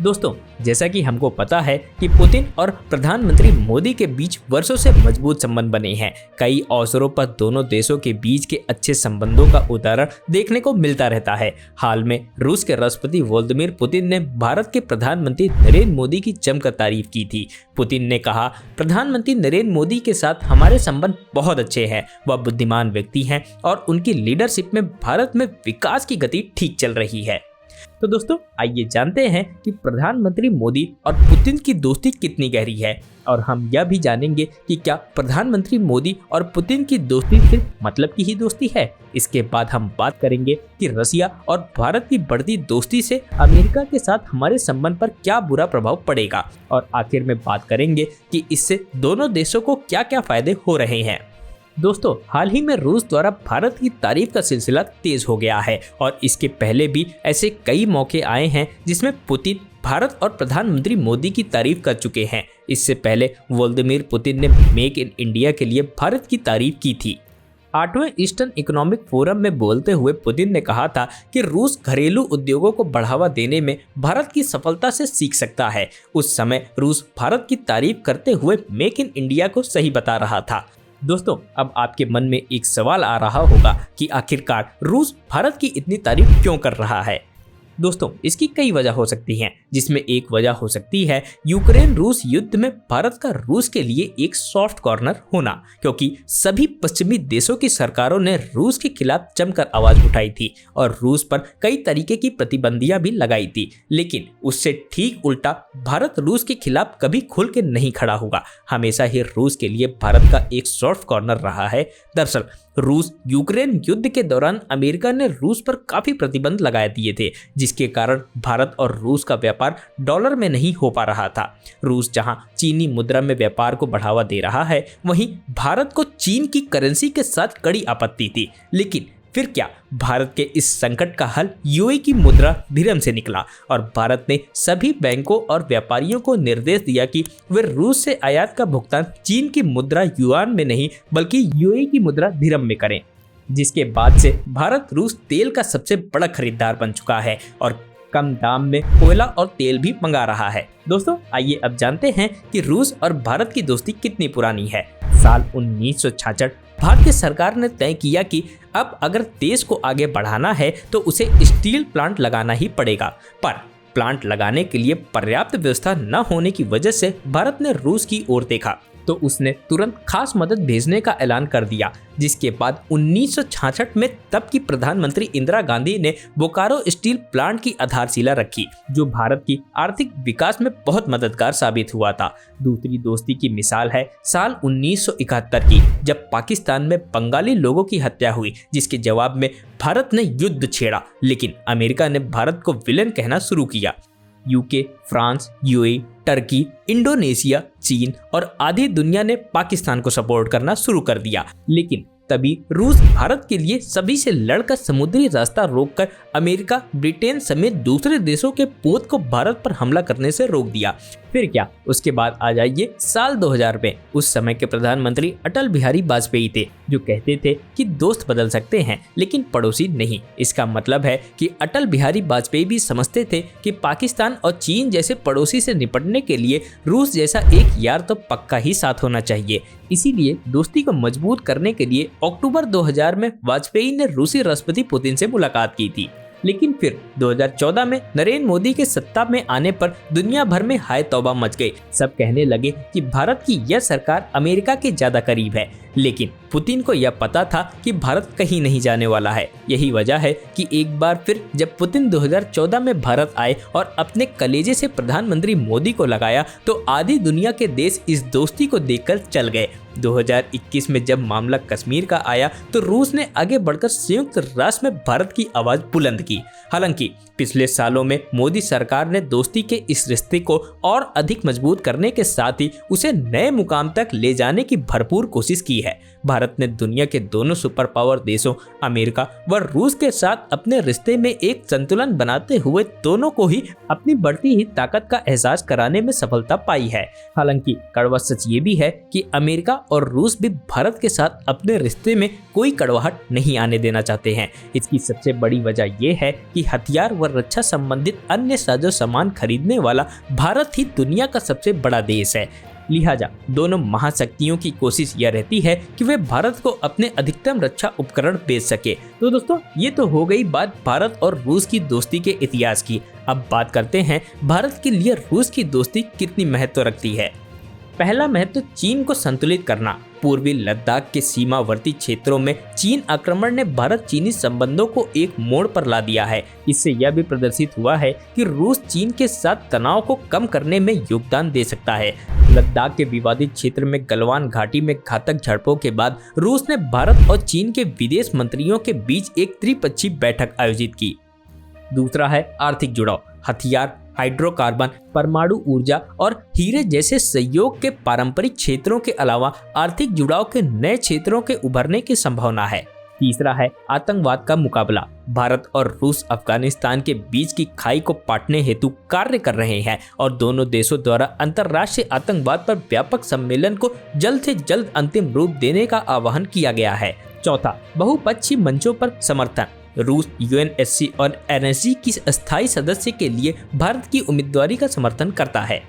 दोस्तों, जैसा कि हमको पता है कि पुतिन और प्रधानमंत्री मोदी के बीच वर्षों से मजबूत संबंध बने हैं। कई अवसरों पर दोनों देशों के बीच के अच्छे संबंधों का उदाहरण देखने को मिलता रहता है। हाल में रूस के राष्ट्रपति व्लादिमीर पुतिन ने भारत के प्रधानमंत्री नरेंद्र मोदी की जमकर तारीफ की थी। पुतिन ने कहा, प्रधानमंत्री नरेंद्र मोदी के साथ हमारे संबंध बहुत अच्छे हैं। वह बुद्धिमान व्यक्ति हैं और उनकी लीडरशिप में भारत में विकास की गति ठीक चल रही है। तो दोस्तों, आइए जानते हैं कि प्रधानमंत्री मोदी और पुतिन की दोस्ती कितनी गहरी है, और हम यह भी जानेंगे कि क्या प्रधानमंत्री मोदी और पुतिन की दोस्ती सिर्फ मतलब की ही दोस्ती है। इसके बाद हम बात करेंगे कि रसिया और भारत की बढ़ती दोस्ती से अमेरिका के साथ हमारे संबंध पर क्या बुरा प्रभाव पड़ेगा, और आखिर में बात करेंगे कि इससे दोनों देशों को क्या क्या फायदे हो रहे हैं। दोस्तों, हाल ही में रूस द्वारा भारत की तारीफ का सिलसिला तेज हो गया है, और इसके पहले भी ऐसे कई मौके आए हैं जिसमें पुतिन भारत और प्रधानमंत्री मोदी की तारीफ कर चुके हैं। इससे पहले व्लादिमीर पुतिन ने मेक इन इंडिया के लिए भारत की तारीफ की थी। 8वें ईस्टर्न इकोनॉमिक फोरम में बोलते हुए पुतिन ने कहा था कि रूस घरेलू उद्योगों को बढ़ावा देने में भारत की सफलता से सीख सकता है। उस समय रूस भारत की तारीफ करते हुए मेक इन इंडिया को सही बता रहा था। दोस्तों, अब आपके मन में एक सवाल आ रहा होगा कि आखिरकार रूस भारत की इतनी तारीफ क्यों कर रहा है। दोस्तों, इसकी कई वजह हो सकती हैं, जिसमें एक वजह हो सकती है यूक्रेन रूस युद्ध में भारत का रूस के लिए एक सॉफ्ट कॉर्नर होना, क्योंकि सभी पश्चिमी देशों की सरकारों ने रूस के खिलाफ जमकर आवाज उठाई थी और रूस पर कई तरीके की प्रतिबंधियां भी लगाई थी। लेकिन उससे ठीक उल्टा भारत रूस के खिलाफ कभी खुल के नहीं खड़ा होगा। हमेशा ही रूस के लिए भारत का एक सॉफ्ट कॉर्नर रहा है। दरअसल रूस यूक्रेन युद्ध के दौरान अमेरिका ने रूस पर काफी प्रतिबंध लगा दिए थे, जिसके कारण भारत और रूस का व्यापार डॉलर में नहीं हो पा रहा था। रूस जहां चीनी मुद्रा में व्यापार को बढ़ावा दे रहा है, वहीं भारत को चीन की करेंसी के साथ कड़ी आपत्ति थी। लेकिन फिर क्या, भारत के इस संकट का हल यूए की मुद्रा दिरहम से निकला, और भारत ने सभी बैंकों और व्यापारियों को निर्देश दिया कि वे रूस से आयात का भुगतान चीन की मुद्रा युआन में नहीं बल्कि यूए की मुद्रा दिरहम में करें। जिसके बाद से भारत रूस तेल का सबसे बड़ा खरीदार बन चुका है और कम दाम में कोयला और तेल भी मंगा रहा है। दोस्तों, आइए अब जानते हैं कि रूस और भारत की दोस्ती कितनी पुरानी है। साल 1966 भारतीय सरकार ने तय किया कि अब अगर देश को आगे बढ़ाना है तो उसे स्टील प्लांट लगाना ही पड़ेगा, पर प्लांट लगाने के लिए पर्याप्त व्यवस्था न होने की वजह से भारत ने रूस की ओर देखा तो उसने तुरंत खास मदद भेजने का ऐलान कर दिया। जिसके बाद 1966 में तब की प्रधानमंत्री इंदिरा गांधी ने बोकारो स्टील प्लांट की आधारशिला रखी, जो भारत की आर्थिक विकास में बहुत मददगार साबित हुआ था। दूसरी दोस्ती की मिसाल है साल 1971 की, जब पाकिस्तान में बंगाली लोगों की हत्या हुई, जिसके जवाब में भारत ने युद्ध छेड़ा, लेकिन अमेरिका ने भारत को विलेन कहना शुरू किया। UK, France, UAE, Turkey, Indonesia, चीन और आधी दुनिया ने पाकिस्तान को सपोर्ट करना शुरू कर दिया। लेकिन तभी रूस भारत के लिए सभी से लड़कर समुद्री रास्ता रोककर अमेरिका, ब्रिटेन समेत दूसरे देशों के पोत को भारत पर हमला करने से रोक दिया। फिर क्या, उसके बाद आ जाइए साल 2000 में। उस समय के प्रधानमंत्री अटल बिहारी वाजपेयी थे, जो कहते थे कि दोस्त बदल सकते हैं लेकिन पड़ोसी नहीं। इसका मतलब है कि अटल बिहारी वाजपेयी भी समझते थे कि पाकिस्तान और चीन जैसे पड़ोसी से निपटने के लिए रूस जैसा एक यार तो पक्का ही साथ होना चाहिए। इसीलिए दोस्ती को मजबूत करने के लिए अक्टूबर 2000 में वाजपेयी ने रूसी राष्ट्रपति पुतिन से मुलाकात की थी। लेकिन फिर 2014 में नरेंद्र मोदी के सत्ता में आने पर दुनिया भर में हाय तौबा मच गई। सब कहने लगे कि भारत की यह सरकार अमेरिका के ज्यादा करीब है, लेकिन पुतिन को यह पता था कि भारत कहीं नहीं जाने वाला है। यही वजह है कि एक बार फिर जब पुतिन 2014 में भारत आए और अपने कलेजे से प्रधानमंत्री मोदी को लगाया, तो आधी दुनिया के देश इस दोस्ती को देखकर चल गए। 2021 में जब मामला कश्मीर का आया, तो रूस ने आगे बढ़कर संयुक्त राष्ट्र में भारत की आवाज बुलंद की। हालांकि पिछले सालों में मोदी सरकार ने दोस्ती के इस रिश्ते को और अधिक मजबूत करने के साथ ही उसे नए मुकाम तक ले जाने की भरपूर कोशिश की है। भारत ने दुनिया के दोनों सुपर पावर देशों अमेरिका व रूस के साथ अपने रिश्ते में एक संतुलन बनाते हुए दोनों को ही अपनी बढ़ती ही ताकत का एहसास कराने में सफलता पाई है। हालांकि कड़वा सच ये भी है कि अमेरिका और रूस भी भारत के साथ अपने रिश्ते में कोई कड़वाहट नहीं आने देना चाहते हैं। इसकी सबसे बड़ी वजह यह है कि हथियार व रक्षा संबंधित अन्य साजो सामान खरीदने वाला भारत ही दुनिया का सबसे बड़ा देश है। लिहाजा दोनों महाशक्तियों की कोशिश यह रहती है कि वे भारत को अपने अधिकतम रक्षा उपकरण बेच सके। तो दोस्तों, ये तो हो गई बात भारत और रूस की दोस्ती के इतिहास की। अब बात करते हैं भारत के लिए रूस की दोस्ती कितनी महत्व रखती है। पहला महत्व चीन को संतुलित करना। पूर्वी लद्दाख के सीमावर्ती क्षेत्रों में चीन आक्रमण ने भारत चीनी संबंधों को एक मोड़ पर ला दिया है। इससे यह भी प्रदर्शित हुआ है कि रूस चीन के साथ तनाव को कम करने में योगदान दे सकता है। लद्दाख के विवादित क्षेत्र में गलवान घाटी में घातक झड़पों के बाद रूस ने भारत और चीन के विदेश मंत्रियों के बीच एक त्रिपक्षीय बैठक आयोजित की। दूसरा है आर्थिक जुड़ाव। हथियार, हाइड्रोकार्बन, परमाणु ऊर्जा और हीरे जैसे सहयोग के पारंपरिक क्षेत्रों के अलावा आर्थिक जुड़ाव के नए क्षेत्रों के उभरने की संभावना है। तीसरा है आतंकवाद का मुकाबला। भारत और रूस अफगानिस्तान के बीच की खाई को पाटने हेतु कार्य कर रहे हैं और दोनों देशों द्वारा अंतर्राष्ट्रीय आतंकवाद पर व्यापक सम्मेलन को जल्द से जल्द अंतिम रूप देने का आह्वान किया गया है। चौथा, बहुपक्षीय मंचों पर समर्थन। रूस यूएनएससी और एनएसजी की अस्थायी सदस्य के लिए भारत की उम्मीदवारी का समर्थन करता है।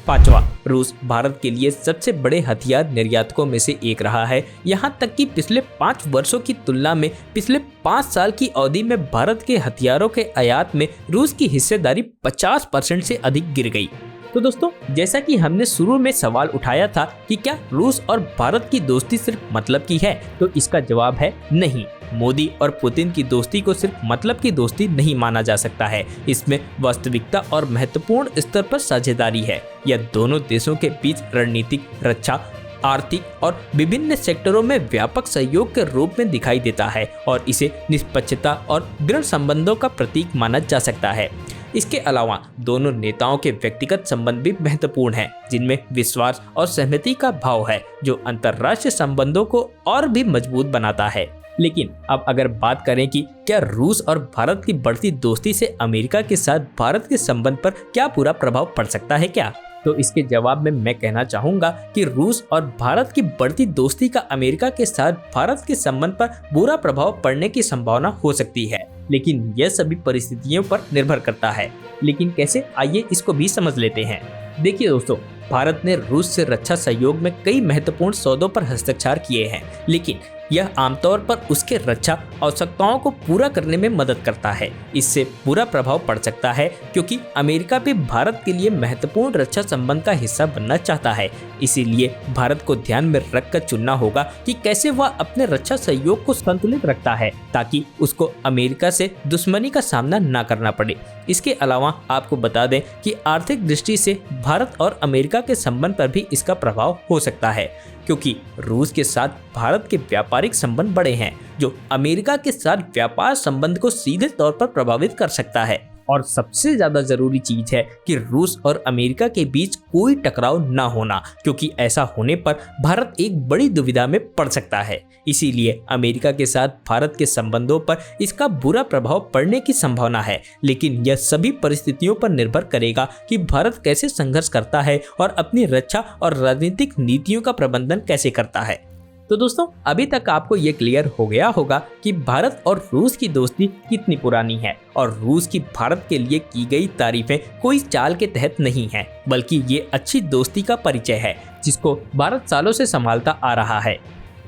पांचवा, रूस भारत के लिए सबसे बड़े हथियार निर्यातकों में से एक रहा है। यहाँ तक कि पिछले 5 वर्षों की तुलना में पिछले 5 साल की अवधि में भारत के हथियारों के आयात में रूस की हिस्सेदारी 50% से अधिक गिर गई। तो दोस्तों, जैसा कि हमने शुरू में सवाल उठाया था कि क्या रूस और भारत की दोस्ती सिर्फ मतलब की है, तो इसका जवाब है नहीं। मोदी और पुतिन की दोस्ती को सिर्फ मतलब की दोस्ती नहीं माना जा सकता है। इसमें वास्तविकता और महत्वपूर्ण स्तर पर साझेदारी है। यह दोनों देशों के बीच रणनीतिक, रक्षा, आर्थिक और विभिन्न सेक्टरों में व्यापक सहयोग के रूप में दिखाई देता है और इसे निष्पक्षता और दृढ़ संबंधों का प्रतीक माना जा सकता है। इसके अलावा दोनों नेताओं के व्यक्तिगत संबंध भी महत्वपूर्ण हैं, जिनमें विश्वास और सहमति का भाव है, जो अंतर्राष्ट्रीय संबंधों को और भी मजबूत बनाता है। लेकिन अब अगर बात करें कि क्या रूस और भारत की बढ़ती दोस्ती से अमेरिका के साथ भारत के संबंध पर क्या बुरा प्रभाव पड़ सकता है क्या, तो इसके जवाब में मैं कहना चाहूँगा कि रूस और भारत की बढ़ती दोस्ती का अमेरिका के साथ भारत के संबंध पर बुरा प्रभाव पड़ने की संभावना हो सकती है, लेकिन यह सभी परिस्थितियों पर निर्भर करता है। लेकिन कैसे, आइए इसको भी समझ लेते हैं। देखिए दोस्तों, भारत ने रूस से रक्षा सहयोग में कई महत्वपूर्ण सौदों पर हस्ताक्षर किए हैं, लेकिन यह आमतौर पर उसके रक्षा आवश्यकताओं को पूरा करने में मदद करता है। इससे बुरा प्रभाव पड़ सकता है क्योंकि अमेरिका भी भारत के लिए महत्वपूर्ण रक्षा संबंध का हिस्सा बनना चाहता है। इसीलिए भारत को ध्यान में रखकर चुनना होगा कि कैसे वह अपने रक्षा सहयोग को संतुलित रखता है, ताकि उसको अमेरिका से दुश्मनी का सामना न करना पड़े। इसके अलावा आपको बता दें कि आर्थिक दृष्टि से भारत और अमेरिका के संबंध पर भी इसका प्रभाव हो सकता है, क्योंकि रूस के साथ भारत के व्यापारिक संबंध बड़े हैं, जो अमेरिका के साथ व्यापार संबंध को सीधे तौर पर प्रभावित कर सकता है। और सबसे ज्यादा जरूरी चीज है कि रूस और अमेरिका के बीच कोई टकराव न होना, क्योंकि ऐसा होने पर भारत एक बड़ी दुविधा में पड़ सकता है। इसीलिए अमेरिका के साथ भारत के संबंधों पर इसका बुरा प्रभाव पड़ने की संभावना है, लेकिन यह सभी परिस्थितियों पर निर्भर करेगा कि भारत कैसे संघर्ष करता है और अपनी रक्षा और राजनीतिक नीतियों का प्रबंधन कैसे करता है। तो दोस्तों, अभी तक आपको ये क्लियर हो गया होगा कि भारत और रूस की दोस्ती कितनी पुरानी है और रूस की भारत के लिए की गई तारीफें कोई चाल के तहत नहीं है, बल्कि ये अच्छी दोस्ती का परिचय है जिसको भारत सालों से संभालता आ रहा है।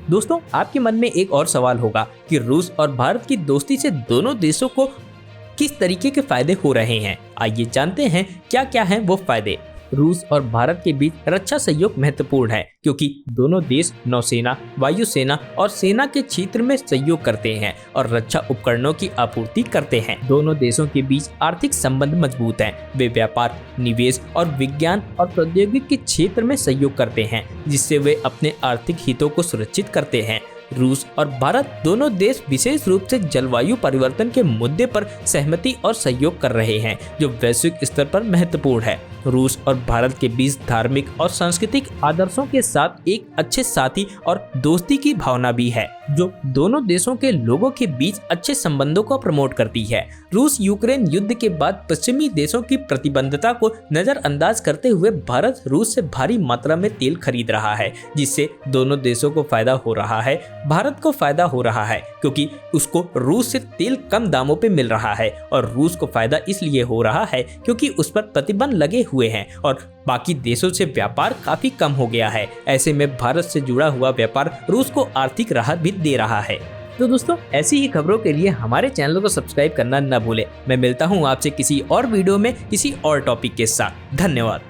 दोस्तों, आपके मन में एक और सवाल होगा कि रूस और भारत की दोस्ती से दोनों देशों को किस तरीके के फायदे हो रहे हैं। आइए जानते हैं क्या क्या हैं वो फायदे। रूस और भारत के बीच रक्षा सहयोग महत्वपूर्ण है, क्योंकि दोनों देश नौसेना, वायुसेना और सेना के क्षेत्र में सहयोग करते हैं और रक्षा उपकरणों की आपूर्ति करते हैं। दोनों देशों के बीच आर्थिक संबंध मजबूत हैं। वे व्यापार, निवेश और विज्ञान और प्रौद्योगिकी के क्षेत्र में सहयोग करते हैं, जिससे वे अपने आर्थिक हितों को सुरक्षित करते हैं। रूस और भारत दोनों देश विशेष रूप से जलवायु परिवर्तन के मुद्दे पर सहमति और सहयोग कर रहे हैं, जो वैश्विक स्तर पर महत्वपूर्ण है। रूस और भारत के बीच धार्मिक और सांस्कृतिक आदर्शों के साथ एक अच्छे साथी और दोस्ती की भावना भी है, जो दोनों देशों के लोगों के बीच अच्छे संबंधों को प्रमोट करती है। रूस यूक्रेन युद्ध के बाद पश्चिमी देशों की प्रतिबद्धता को नजरअंदाज करते हुए भारत रूस से भारी मात्रा में तेल खरीद रहा है, जिससे दोनों देशों को फायदा हो रहा है। भारत को फायदा हो रहा है क्योंकि उसको रूस से तेल कम दामों पे मिल रहा है, और रूस को फायदा इसलिए हो रहा है क्योंकि उस पर प्रतिबंध लगे हुए हैं और बाकी देशों से व्यापार काफी कम हो गया है। ऐसे में भारत से जुड़ा हुआ व्यापार रूस को आर्थिक राहत भी दे रहा है। तो दोस्तों, ऐसी ही खबरों के लिए हमारे चैनल को सब्सक्राइब करना न भूलें। मैं मिलता हूं आपसे किसी और वीडियो में किसी और टॉपिक के साथ। धन्यवाद।